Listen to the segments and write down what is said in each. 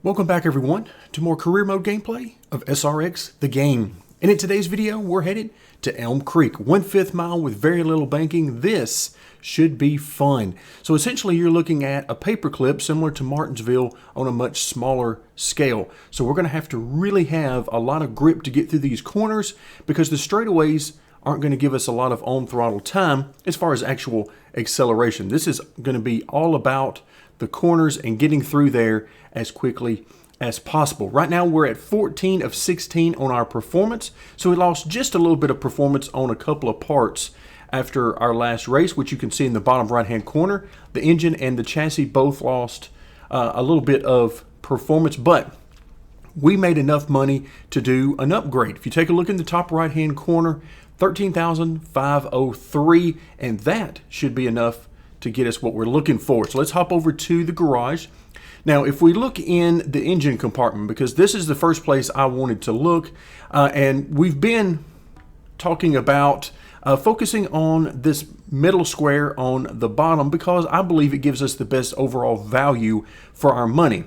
Welcome back everyone to more career mode gameplay of SRX the game. And in today's video we're headed to Elm Creek, 1/5 mile with very little banking. This should be fun. So essentially you're looking at a paperclip similar to Martinsville on a much smaller scale. So we're going to have to really have a lot of grip to get through these corners because the straightaways aren't going to give us a lot of on throttle time as far as actual acceleration. This is going to be all about the corners and getting through there as quickly as possible. Right now we're at 14 of 16 on our performance, so we lost just a little bit of performance on a couple of parts after our last race, which you can see in the bottom right hand corner. The engine and the chassis both lost a little bit of performance, but we made enough money to do an upgrade. If you take a look in the top right hand corner, 13,503, and that should be enough to get us what we're looking for. So let's hop over to the garage. Now, if we look in the engine compartment, because this is the first place I wanted to look, and we've been talking about focusing on this middle square on the bottom because I believe it gives us the best overall value for our money.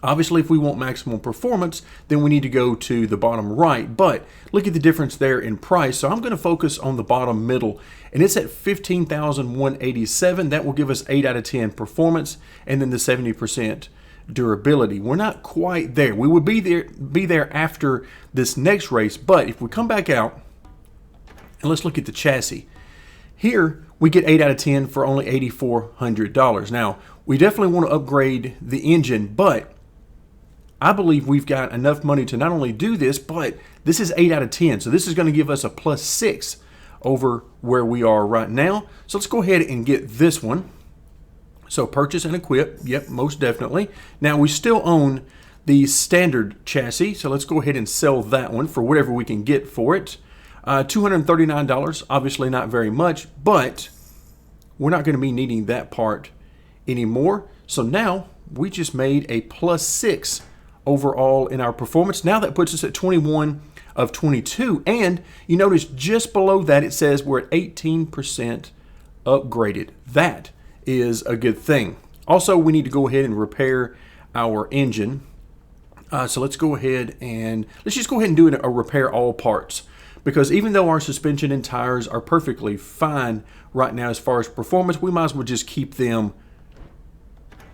Obviously, if we want maximum performance, then we need to go to the bottom right, but look at the difference there in price. So I'm going to focus on the bottom middle, and it's at $15,187. That will give us 8 out of 10 performance, and then the 70% durability. We're not quite there. We would be there after this next race, but if we come back out, and let's look at the chassis. Here, we get 8 out of 10 for only $8,400. Now, we definitely want to upgrade the engine, but I believe we've got enough money to not only do this, but this is 8 out of 10. So this is going to give us a +6 over where we are right now. So let's go ahead and get this one. So purchase and equip. Yep, most definitely. Now we still own the standard chassis. So let's go ahead and sell that one for whatever we can get for it. $239, obviously not very much, but we're not going to be needing that part anymore. So now we just made a +6 overall in our performance. Now that puts us at 21 of 22, and you notice just below that it says we're at 18% upgraded. That is a good thing. Also, we need to go ahead and repair our engine. So let's go ahead and just go ahead and do a repair all parts, because even though our suspension and tires are perfectly fine right now as far as performance, we might as well just keep them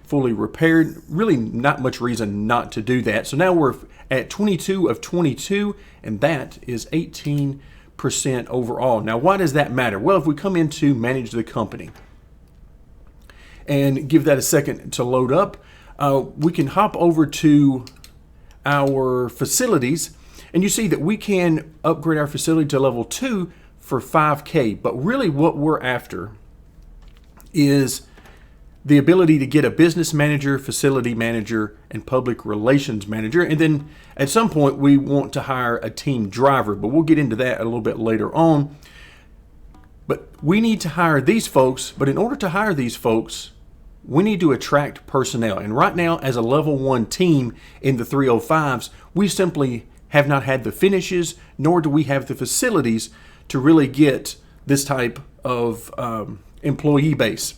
fully repaired. Really not much reason not to do that. So now we're at 22 of 22, and that is 18% overall. Now, why does that matter? Well, if we come into manage the company and give that a second to load up, we can hop over to our facilities, and you see that we can upgrade our facility to level 2 for $5K. But really what we're after is the ability to get a business manager, facility manager, and public relations manager. And then at some point we want to hire a team driver, but we'll get into that a little bit later on. But we need to hire these folks, but in order to hire these folks, we need to attract personnel. And right now, as a level 1 team in the 305s, we simply have not had the finishes, nor do we have the facilities to really get this type of employee base.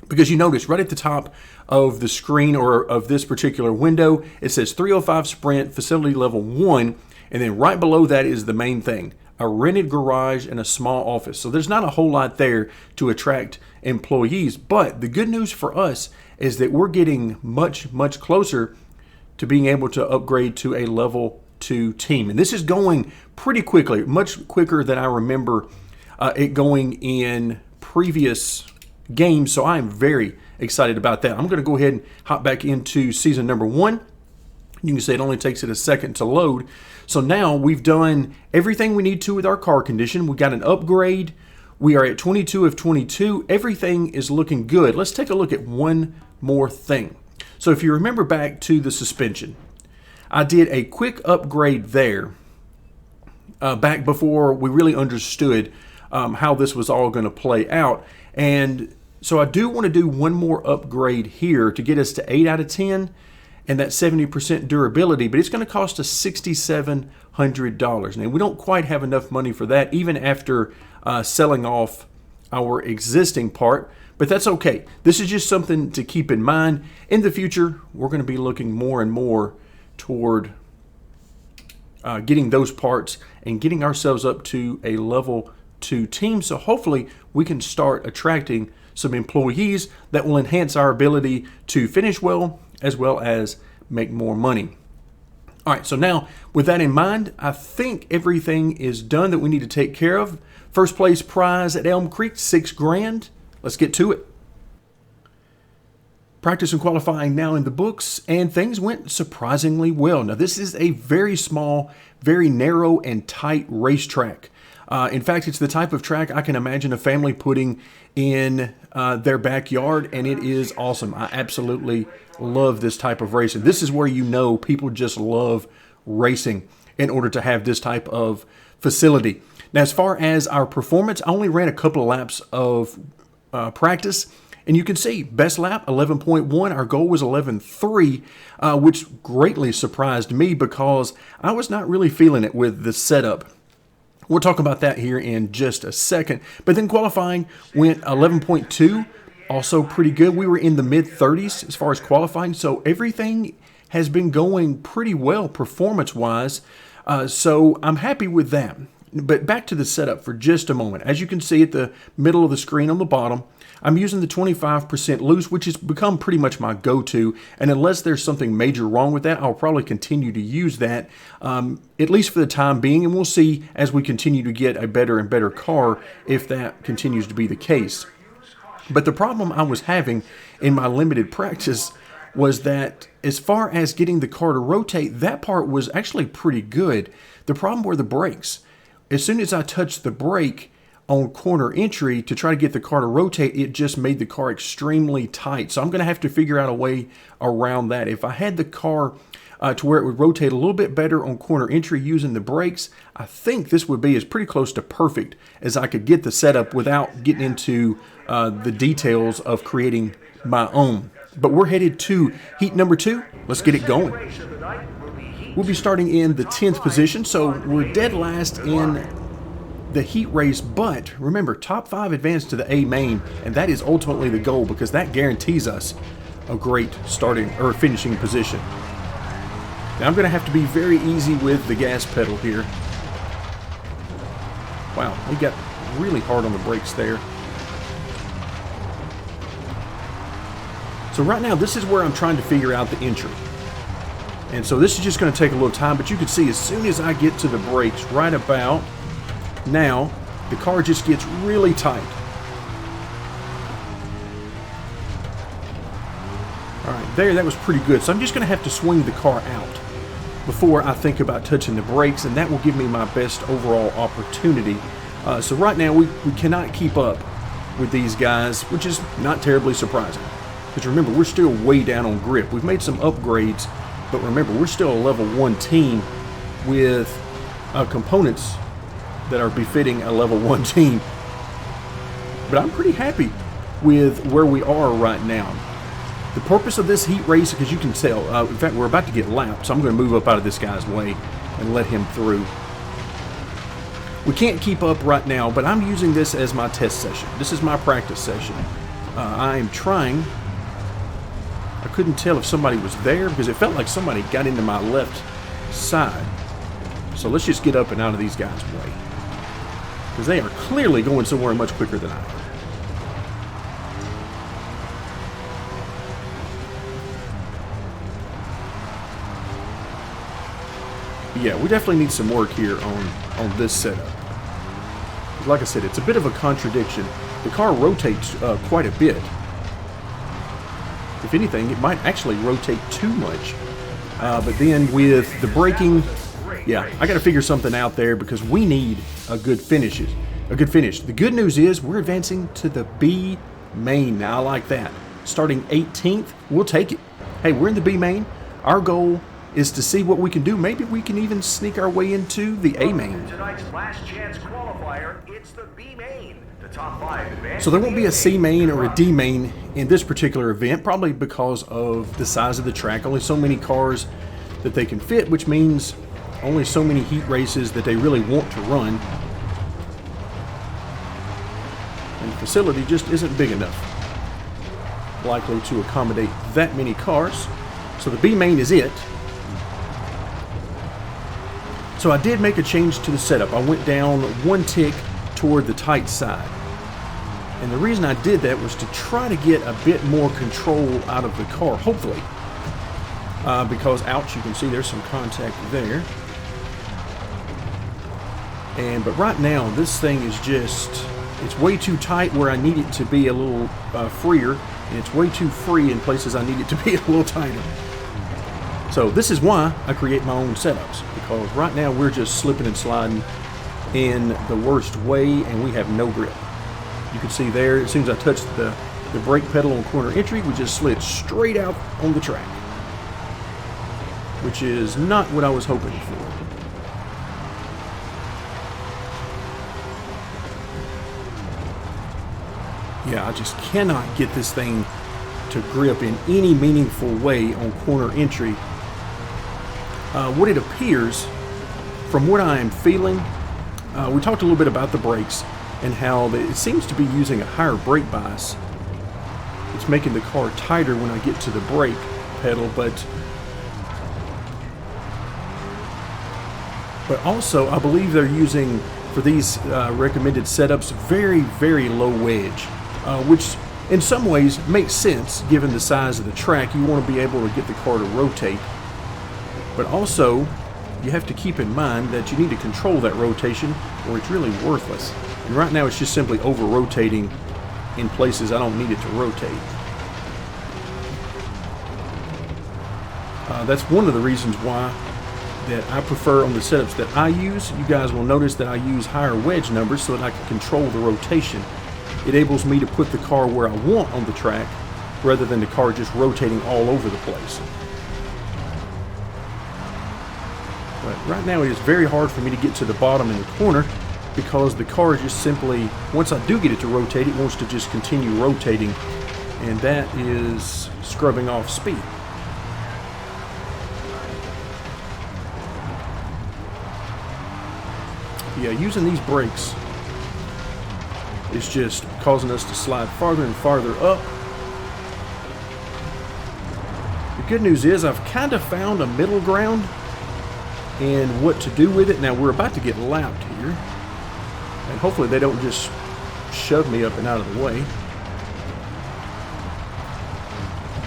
Because you notice right at the top of the screen or of this particular window, it says 305 Sprint Facility Level 1, and then right below that is the main thing, a rented garage and a small office. So there's not a whole lot there to attract employees, but the good news for us is that we're getting much closer to being able to upgrade to a level 2 team. And this is going pretty quickly, much quicker than I remember it going in previous games. So I'm very excited about that. I'm going to go ahead and hop back into season number 1. You can see it only takes it a second to load. So now we've done everything we need to with our car condition. We got an upgrade. We are at 22 of 22. Everything is looking good. Let's take a look at one more thing. So if you remember back to the suspension, I did a quick upgrade there back before we really understood how this was all going to play out. And so I do want to do one more upgrade here to get us to 8 out of 10 and that 70% durability, but it's going to cost us $6,700. Now, we don't quite have enough money for that, even after selling off our existing part, But that's okay. This is just something to keep in mind. In the future, we're going to be looking more and more toward getting those parts and getting ourselves up to a level 2 team. So hopefully we can start attracting some employees that will enhance our ability to finish well as make more money. All right, so now with that in mind, I think everything is done that we need to take care of. First place prize at Elm Creek, $6,000. Let's get to it. Practice and qualifying now in the books, and things went surprisingly well. Now, this is a very small, very narrow and tight racetrack. In fact, it's the type of track I can imagine a family putting in their backyard, and it is awesome. I absolutely love this type of racing. This is where you know people just love racing in order to have this type of facility. Now, as far as our performance, I only ran a couple of laps of practice. And you can see, best lap, 11.1. Our goal was 11.3, which greatly surprised me because I was not really feeling it with the setup. We'll talk about that here in just a second. But then qualifying went 11.2, also pretty good. We were in the mid-30s as far as qualifying, so everything has been going pretty well performance-wise. So I'm happy with that. But back to the setup for just a moment. As you can see at the middle of the screen on the bottom, I'm using the 25% loose, which has become pretty much my go-to. And unless there's something major wrong with that, I'll probably continue to use that, at least for the time being. And we'll see as we continue to get a better and better car if that continues to be the case. But the problem I was having in my limited practice was that as far as getting the car to rotate, that part was actually pretty good. The problem were the brakes. As soon as I touched the brake on corner entry to try to get the car to rotate, it just made the car extremely tight. So I'm going to have to figure out a way around that. If I had the car to where it would rotate a little bit better on corner entry using the brakes, I think this would be as pretty close to perfect as I could get the setup without getting into the details of creating my own. But we're headed to heat number 2. Let's get it going. We'll be starting in the 10th position, so we're dead last in the heat race, but remember, top 5 advance to the A main, and that is ultimately the goal because that guarantees us a great starting or finishing position. Now I'm going to have to be very easy with the gas pedal here. Wow, we got really hard on the brakes there. So right now, this is where I'm trying to figure out the entry. And so this is just going to take a little time, but you can see as soon as I get to the brakes right about now, the car just gets really tight. All right, there, that was pretty good. So I'm just going to have to swing the car out before I think about touching the brakes, and that will give me my best overall opportunity. So right now, we cannot keep up with these guys, which is not terribly surprising. Because remember, we're still way down on grip. We've made some upgrades, but remember, we're still a level 1 team with components that are befitting a level 1 team. But I'm pretty happy with where we are right now. The purpose of this heat race, because you can tell, in fact, we're about to get lapped, so I'm going to move up out of this guy's way and let him through. We can't keep up right now, but I'm using this as my test session. This is my practice session. I am trying. I couldn't tell if somebody was there because it felt like somebody got into my left side. So let's just get up and out of these guys' way, because they are clearly going somewhere much quicker than I am. Yeah, we definitely need some work here on this setup. Like I said, it's a bit of a contradiction. The car rotates quite a bit. If anything, it might actually rotate too much. But then with the braking, yeah, I got to figure something out there because we need a good finish. The good news is we're advancing to the B main. Now, I like that. Starting 18th, we'll take it. Hey, we're in the B main. Our goal is to see what we can do. Maybe we can even sneak our way into the A main. Tonight's last chance qualifier, it's the B main. The top 5 advance. So there won't be a C main or a D main in this particular event, probably because of the size of the track. Only so many cars that they can fit, which means only so many heat races that they really want to run. And the facility just isn't big enough. likely to accommodate that many cars. So the B main is it. So I did make a change to the setup. I went down one tick toward the tight side. And the reason I did that was to try to get a bit more control out of the car, hopefully. Because, ouch, you can see there's some contact there. But right now, this thing is just, it's way too tight where I need it to be a little freer. And it's way too free in places I need it to be a little tighter. So this is why I create my own setups. Because right now we're just slipping and sliding in the worst way and we have no grip. You can see there, as soon as I touched the brake pedal on corner entry, we just slid straight out on the track. Which is not what I was hoping for. Yeah, I just cannot get this thing to grip in any meaningful way on corner entry. What it appears, from what I am feeling, we talked a little bit about the brakes and how it seems to be using a higher brake bias. It's making the car tighter when I get to the brake pedal, but also I believe they're using, for these recommended setups, very, very low wedge, which in some ways makes sense given the size of the track. You want to be able to get the car to rotate, but also you have to keep in mind that you need to control that rotation or it's really worthless. And right now it's just simply over-rotating in places I don't need it to rotate. That's one of the reasons why that I prefer on the setups that I use. You guys will notice that I use higher wedge numbers so that I can control the rotation. It enables me to put the car where I want on the track rather than the car just rotating all over the place. But right now it is very hard for me to get to the bottom in the corner because the car just simply, once I do get it to rotate, it wants to just continue rotating, and that is scrubbing off speed. Yeah, using these brakes is just causing us to slide farther and farther up. The good news is I've kind of found a middle ground and what to do with it. Now we're about to get lapped here, and hopefully they don't just shove me up and out of the way.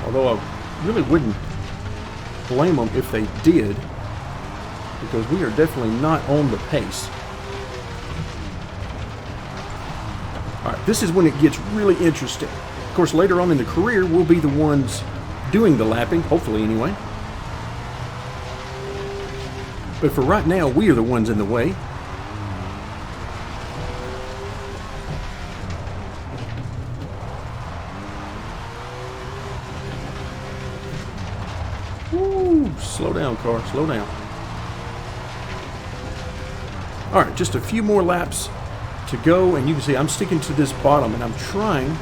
Although I really wouldn't blame them if they did, because we are definitely not on the pace. Alright, this is when it gets really interesting. Of course, later on in the career, we'll be the ones doing the lapping, hopefully anyway. But for right now, we are the ones in the way. Woo! Slow down, car, slow down. Alright, just a few more laps to go, and you can see I'm sticking to this bottom, and I'm trying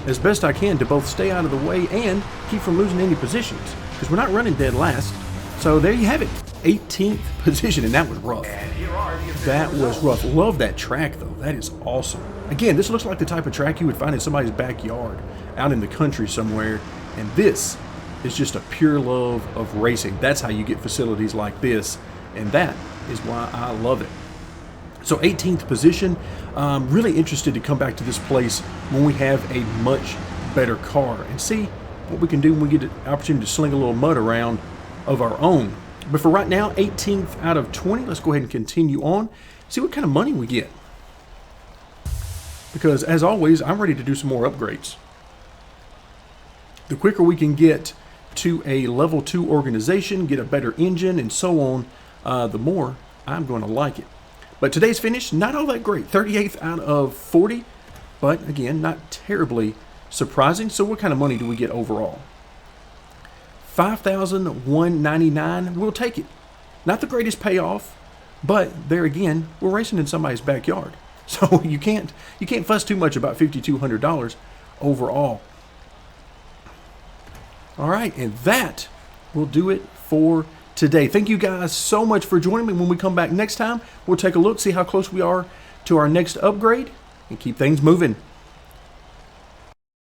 as best I can to both stay out of the way and keep from losing any positions, because we're not running dead last. So there you have it, 18th position, and that was rough. That was rough. Love that track though. That is awesome. Again, this looks like the type of track you would find in somebody's backyard out in the country somewhere, and this is just a pure love of racing. That's how you get facilities like this, and that is why I love it. So 18th position. Really interested to come back to this place when we have a much better car and see what we can do when we get the opportunity to sling a little mud around of our own. But for right now, 18th out of 20. Let's go ahead and continue on, see what kind of money we get. Because as always, I'm ready to do some more upgrades. The quicker we can get to a level 2 organization, get a better engine, and so on, the more I'm going to like it. But today's finish, not all that great. 38th out of 40, but again, not terribly surprising. So what kind of money do we get overall? $5,199. We'll take it. Not the greatest payoff, but there again, we're racing in somebody's backyard. So you can't fuss too much about $5,200 overall. All right, and that will do it for today. Thank you guys so much for joining me. When we come back next time, we'll take a look, see how close we are to our next upgrade, and keep things moving.